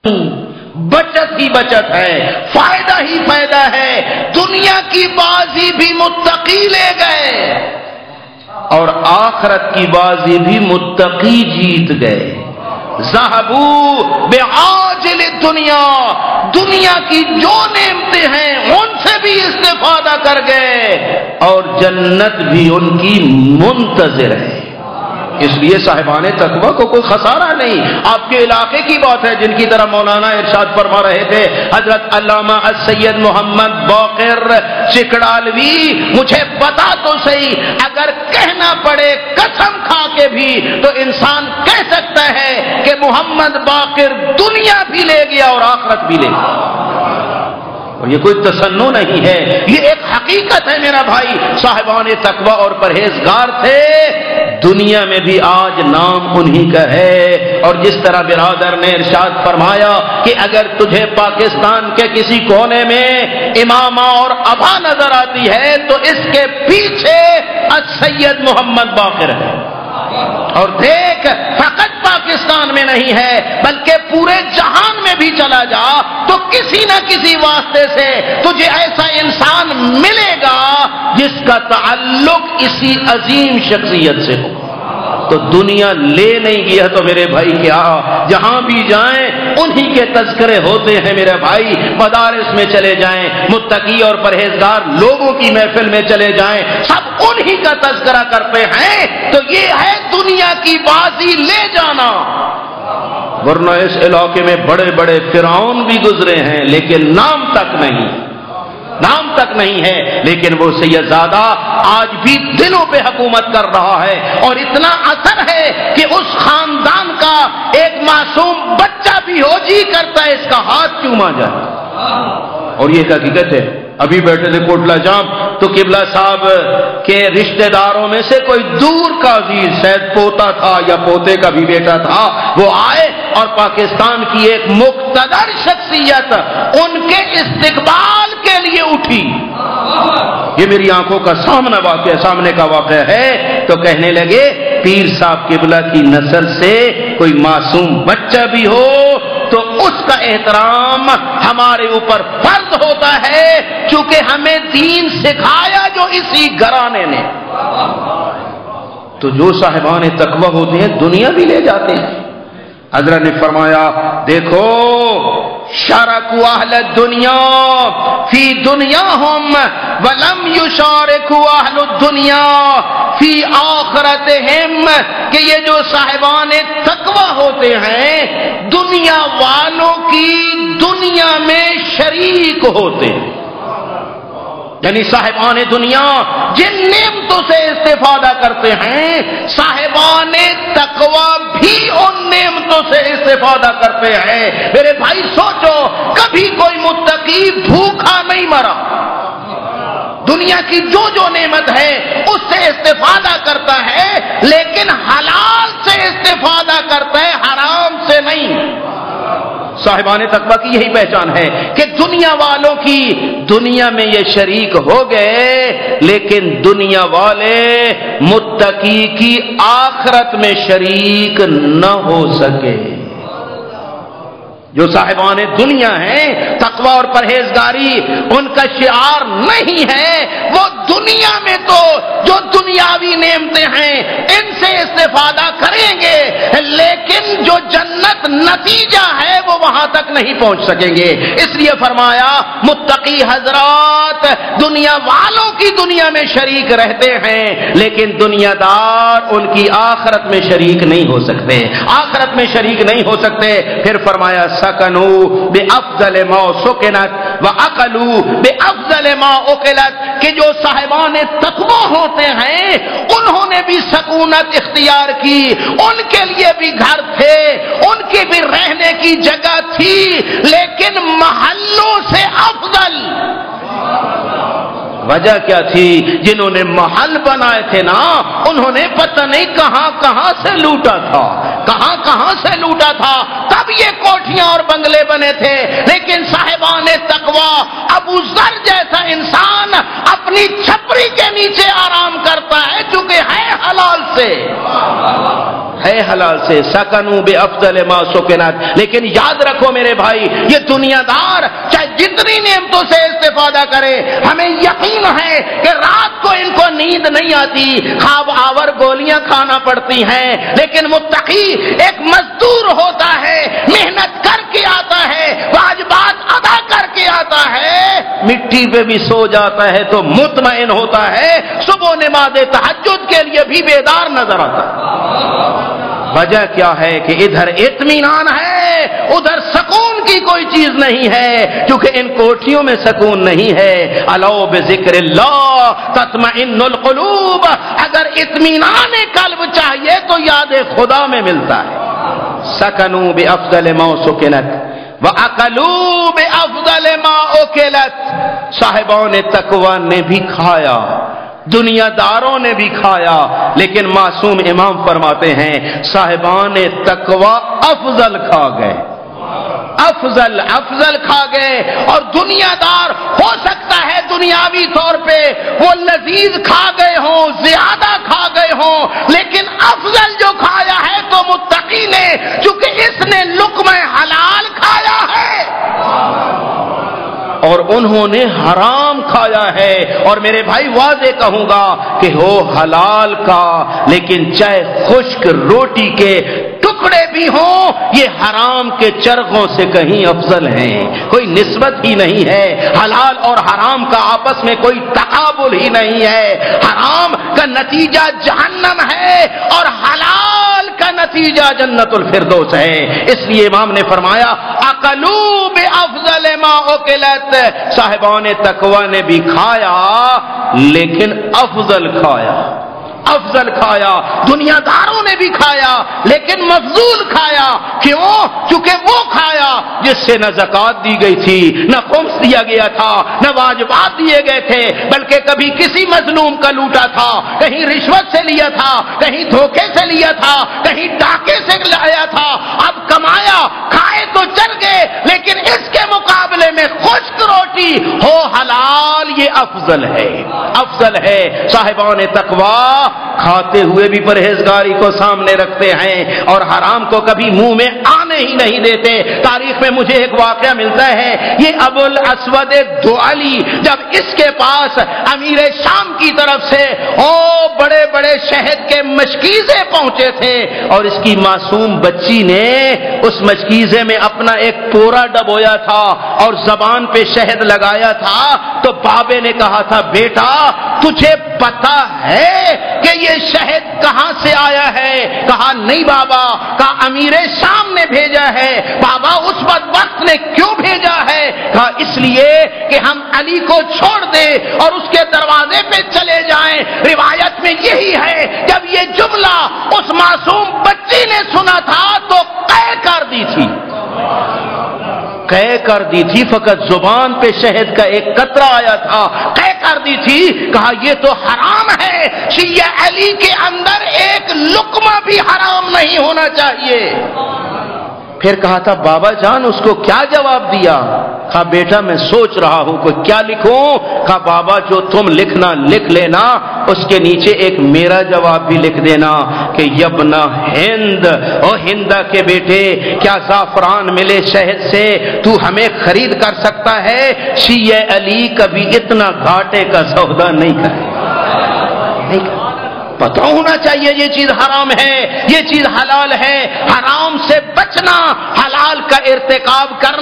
بچت ہی بچت ہے، فائدہ ہی فائدہ ہے، دنیا کی بازی بھی متقی لے گئے اور آخرت کی بازی بھی متقی جیت گئے۔ ذہبوا بعاجل الدنیا، دنیا کی جو نعمتیں ہیں ان سے بھی استفادہ کر گئے اور جنت بھی ان کی منتظر ہے۔ اس لیے صاحبان تقوی کو کوئی خسارہ نہیں۔ آپ کے علاقے کی بات ہے جن کی طرح مولانا ارشاد فرما رہے تھے حضرت علامہ السید محمد باقر چکڑالوی، مجھے بتا تو صحیح، اگر کہنا پڑے قسم کھا کے بھی تو انسان کہہ سکتا ہے کہ محمد باقر دنیا بھی لے گیا اور آخرت بھی لے گیا، اور یہ کوئی تصنع نہیں ہے، یہ ایک حقیقت ہے میرا بھائی۔ صاحبان تقوی اور پرہیزگار تھے، دنیا میں بھی آج نام انہی کا ہے۔ اور جس طرح برادر نے ارشاد فرمایا کہ اگر تجھے پاکستان کے کسی کونے میں امامہ اور ابا نظر آتی ہے تو اس کے پیچھے السید محمد باقر ہے، اور دیکھ فقط پاکستان میں نہیں ہے بلکہ پورے جہان میں بھی چلا جا تو کسی نہ کسی واسطے سے تجھے ایسا انسان ملے گا جس کا تعلق اسی عظیم شخصیت سے ہو۔ تو دنیا لے نہیں گیا تو میرے بھائی کیا، جہاں بھی جائیں انہی کے تذکرے ہوتے ہیں میرے بھائی۔ مدارس میں چلے جائیں، متقی اور پرہیزگار لوگوں کی محفل میں چلے جائیں، سب انہی کا تذکرہ کرتے ہیں۔ تو یہ ہے دنیا کی بازی لے جانا، ورنہ اس علاقے میں بڑے بڑے فرعون بھی گزرے ہیں لیکن نام تک نہیں ہے۔ لیکن وہ سیدزادہ آج بھی دلوں پہ حکومت کر رہا ہے، اور اتنا اثر ہے کہ اس خاندان کا ایک معصوم بچہ بھی ہو جی کرتا ہے اس کا ہاتھ چوما جائے، اور یہ ایک حقیقت ہے۔ ابھی بیٹھے تھے کوٹلہ جام تو قبلہ صاحب کے رشتہ داروں میں سے کوئی دور کا عزیز، شاید پوتا تھا یا پوتے کا بھی بیٹا تھا، وہ آئے اور پاکستان کی ایک مقتدر شخصیت ان کے استقبال کے لیے اٹھی۔ یہ میری آنکھوں کا سامنے کا واقعہ ہے۔ تو کہنے لگے پیر صاحب قبلہ کی نسل سے کوئی معصوم بچہ بھی ہو تو اس کا احترام ہمارے اوپر فرض ہوتا ہے، چونکہ ہمیں دین سکھایا جو اسی گھرانے نے۔ تو جو صاحبان تقوی ہوتے ہیں دنیا بھی لے جاتے ہیں۔ حضرت نے فرمایا دیکھو شارکوا اہل الدنیا فی دنیاہم ولم یشارکوا اہل الدنیا فی آخرتہم، کہ یہ جو صاحبان تقوی ہوتے ہیں دنیا والوں کی دنیا میں شریک ہوتے ہیں، یعنی صاحبان دنیا جن نعمتوں سے استفادہ کرتے ہیں صاحبان تقوی بھی ان نعمتوں سے استفادہ کرتے ہیں۔ میرے بھائی سوچو، کبھی کوئی متقی بھوکا نہیں مرا، دنیا کی جو نعمت ہے اس سے استفادہ کرتا ہے، لیکن حلال سے استفادہ کرتا ہے، حرام سے نہیں۔ صاحبان تقوی کی یہی پہچان ہے کہ دنیا والوں کی دنیا میں یہ شریک ہو گئے، لیکن دنیا والے متقی کی آخرت میں شریک نہ ہو سکے۔ جو صاحبان دنیا ہیں تقوی اور پرہیزگاری ان کا شعار نہیں ہے، وہ دنیا میں تو جو دنیاوی نعمتیں ہیں ان سے استفادہ کریں گے، لیکن جو جنت نتیجہ ہے وہ وہاں تک نہیں پہنچ سکیں گے۔ اس لیے فرمایا متقی حضرات دنیا والوں کی دنیا میں شریک رہتے ہیں، لیکن دنیا دار ان کی آخرت میں شریک نہیں ہو سکتے، آخرت میں شریک نہیں ہو سکتے۔ پھر فرمایا سکنوا بافضل ما سکنت واکلوا بافضل ما اکلت، کہ جو صاحبان تقوی ہوتے ہیں انہوں نے بھی سکونت اختیار کی، ان کے لیے بھی گھر تھے، ان کی بھی رہنے کی جگہ تھی، لیکن محلوں سے افضل۔ وجہ کیا تھی؟ جنہوں نے محل بنائے تھے نا انہوں نے پتہ نہیں کہاں سے لوٹا تھا، کہاں سے لوٹا تھا، تب یہ کوٹھیاں اور بنگلے بنے تھے۔ لیکن صاحبان تقوی ابو ذر جیسا انسان اپنی چھپری کے نیچے آرام کرتا ہے چونکہ ہے حلال سے، ہے حلال سے، سکنو بے افضل ما سکنت، لیکن یاد رکھو میرے بھائی، یہ دنیا دار چاہے جتنی نعمتوں سے استفادہ کرے، ہمیں یقین ہے کہ رات کو ان کو نیند نہیں آتی، خواب آور گولیاں کھانا پڑتی ہیں، لیکن متقی ایک مزدور ہوتا ہے، محنت کر کے آتا ہے، واجبات ادا کر کے آتا ہے، مٹی پہ بھی سو جاتا ہے تو مطمئن ہوتا ہے، صبح نماز تہجد کے لیے بھی بیدار نظر آتا ہے۔ وجہ کیا ہے کہ ادھر اطمینان ہے، ادھر سکون کی کوئی چیز نہیں ہے، کیونکہ ان کوٹھیوں میں سکون نہیں ہے۔ الا بذکر اللہ تطمئن القلوب، اگر اطمینان قلب چاہیے تو یاد خدا میں ملتا ہے۔ سکنوا بافضل ما سکنت وَأَكَلُوا بِأَفْضَلِ مَا أُكِلَتْ، صاحبان تقوی نے بھی کھایا، دنیا داروں نے بھی کھایا، لیکن معصوم امام فرماتے ہیں صاحبان تقوی افضل کھا گئے، افضل کھا گئے، اور دنیا دار ہو سکتا ہے دنیاوی طور پہ وہ لذیذ کھا گئے ہوں، زیادہ کھا گئے ہوں، لیکن افضل جو کھایا ہے تو متقی نے، چونکہ اس نے لقمہ حلال کھایا ہے اور انہوں نے حرام کھایا ہے۔ اور میرے بھائی واضح کہوں گا کہ ہو حلال کا، لیکن چاہے خشک روٹی کے ٹکڑے بھی ہوں، یہ حرام کے چرخوں سے کہیں افضل ہیں، کوئی نسبت ہی نہیں ہے۔ حلال اور حرام کا آپس میں کوئی تقابل ہی نہیں ہے۔ حرام کا نتیجہ جہنم ہے اور حلال کا نتیجہ جنت الفردوس ہے۔ اس لیے امام نے فرمایا اکلوا بافضل ما اکلت، صاحبان تقوی نے بھی کھایا لیکن افضل کھایا، افضل کھایا، دنیا داروں نے بھی کھایا لیکن مفضول کھایا۔ کیوں؟ چونکہ وہ کھایا جس سے نہ زکوٰۃ دی گئی تھی، نہ خمس دیا گیا تھا، نہ واجبات دیے گئے تھے، بلکہ کبھی کسی مظلوم کا لوٹا تھا، کہیں رشوت سے لیا تھا، کہیں دھوکے سے لیا تھا، کہیں ڈاکے سے لایا تھا، اب کمایا، کھائے تو چل گئے، لیکن اس کے مقابلے میں خشک روٹی ہو حلال، یہ افضل ہے، افضل ہے۔ صاحبان تقوی کھاتے ہوئے بھی پرہیزگاری کو سامنے رکھتے ہیں اور حرام کو کبھی منہ میں آنے ہی نہیں دیتے۔ تاریخ میں مجھے ایک واقعہ ملتا ہے، یہ ابو الاسود دعلی جب اس کے پاس امیر شام کی طرف سے بڑے بڑے شہد کے مشکیزے پہنچے تھے، اور اس کی معصوم بچی نے اس مشکیزے میں اپنا ایک پورا ڈبویا تھا اور زبان پہ شہد لگایا تھا، تو بابے نے کہا تھا بیٹا تجھے پتا ہے کہ یہ شہد کہاں سے آیا ہے؟ کہا نہیں بابا۔ کہا امیر شام نے بھیجا ہے۔ بابا اس بدبخت نے کیوں بھیجا ہے؟ کہا اس لیے کہ ہم علی کو چھوڑ دیں اور اس کے دروازے پہ چلے جائیں۔ روایت میں یہی ہے، جب یہ جملہ اس معصوم بچی نے سنا تھا تو قے کر دی تھی، قے کر دی تھی، فقط زبان پہ شہد کا ایک قطرہ آیا تھا، قے کر دی تھی۔ کہا یہ تو حرام ہے، شیعہ علی کے اندر ایک لقمہ بھی حرام نہیں ہونا چاہیے۔ پھر کہا تھا بابا جان اس کو کیا جواب دیا؟ کہا بیٹا میں سوچ رہا ہوں کہ کیا لکھوں۔ کہا بابا جو تم لکھنا لکھ لینا، اس کے نیچے ایک میرا جواب بھی لکھ دینا کہ یبنا ہند، او ہندا کے بیٹے کیا زعفران ملے شہد سے تو ہمیں خرید کر سکتا ہے؟ شیعہ علی کبھی اتنا گھاٹے کا سودا نہیں کرے، نہیں کرے۔ پتہ ہونا چاہیے یہ چیز حرام ہے، یہ چیز حلال ہے، حرام سے بچنا، حلال کا ارتکاب کرنا